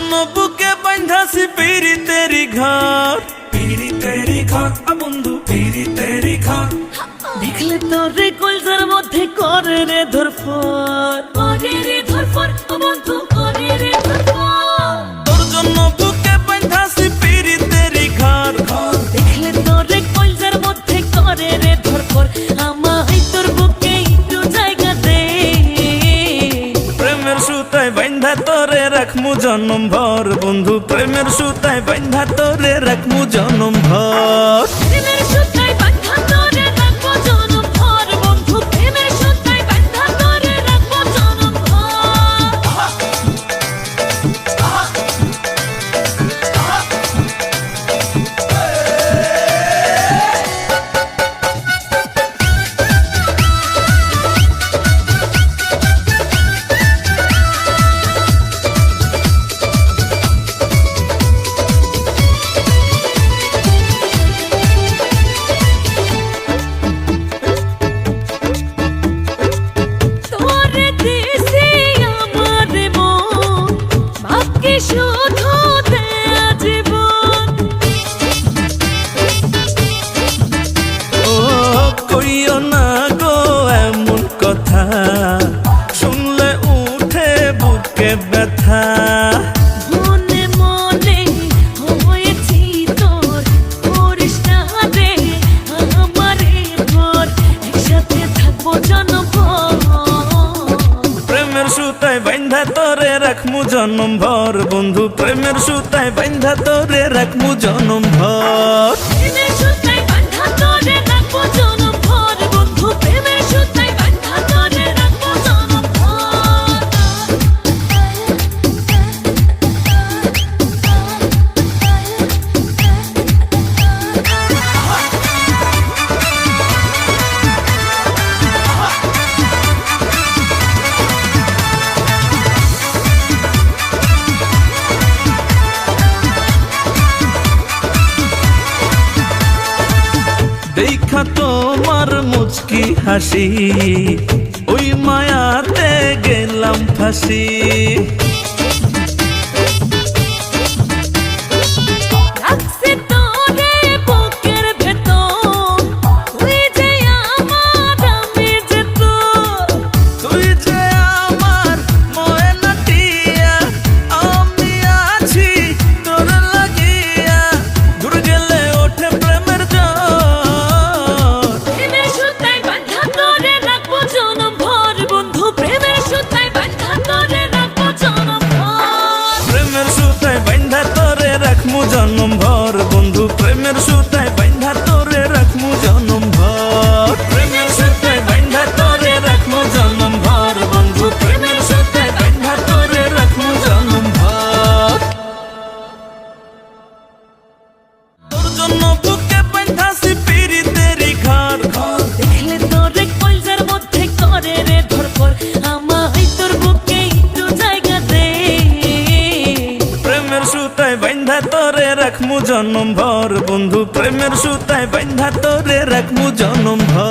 জন্য বুকে বাঁধাছি পিরিতেরি ঘর, পিরিতেরি ঘর বন্ধু, পিরিতেরি ঘর। দেখলে তোরে কলজার মধ্যে করে রে ধরফর, করে রে ধরফর বন্ধু, করে রে ধরফর। তোর জন্য বুকে বাঁধাছি পিরিতেরি ঘর, দেখলে তোরে কলজার মধ্যে করে রে ধরফর। আমায় তোর বুকে একটু জায়গা দে, প্রেমের সুতায় বাঁধা তোরে রাখমু জনম ভর বন্ধু, প্রেমের সুতায় বাঁধা তোরে রাখমু জনম ভর। প্রেমের সুতায় বাঁধা তোরে রাখবো জনম ভর বন্ধু, প্রেমের সুতায় বাঁধা তোরে রাখবো জনম ভর। তোরে দিছি আমার মন, বাকি শুধু দেয়া জীবন। ও কইও না গো এমন কথা, শুনলে উঠে বুকে ব্যথা। মনে মনে হয়েছি তোর, করিস না রে আমারে ভর, একসাথে থাকবো জনমভর। প্রেমের সুতায় বাঁধা তোরে রাখমু জনম ভর বন্ধু, প্রেমের সুতায় বাঁধা তোরে রাখমু জনম ভর। প্রেমের সুতায় বাঁধা তোরে রাখবো জনম ভর বন্ধু, প্রেমের সুতায় বাঁধা তোরে রাখবো জনম ভর। দেখা তোমার মুচকি হাসি, ওই মায়াতে গেলাম ফাঁসি। রাখছি তোরে বুকের ভেতর, তুই যে আমার, আমি যে তোর। তুই যে আমার ময়না টিয়া, আমি আছি তোর লাগিয়া, দূর গেলে ওঠে প্রেমের জ্বর। প্রেমের সুতায় বাঁধা তোরে রাখবো জনম ভর বন্ধু, প্রেমের সুতায় বাঁধা তোরে রাখবো জনম ভর। প্রেমের সুতায় বাঁধা তোরে রাখমু জনম ভর বন্ধু, প্রেমের সুতায় বাঁধা তোরে রাখমু জনম ভর। প্রেমের সুতায় বাঁধা তোরে রাখমু জনম ভর বন্ধু, প্রেমের সুতায় বাঁধা তোরে রাখমু জনম ভর। তোর জন্য বুকে বাঁধাছি পিরিতেরি ঘর, দেখলে তোরে কলজার মধ্যে করে রে ধরফর। আমায় তোর বুকে একটু জায়গা দে, প্রেমের সুতায় বাঁধা তোরে রাখমু জনম ভর বন্ধু, প্রেমের সুতায় বাঁধা তোরে রাখমু জনম ভর।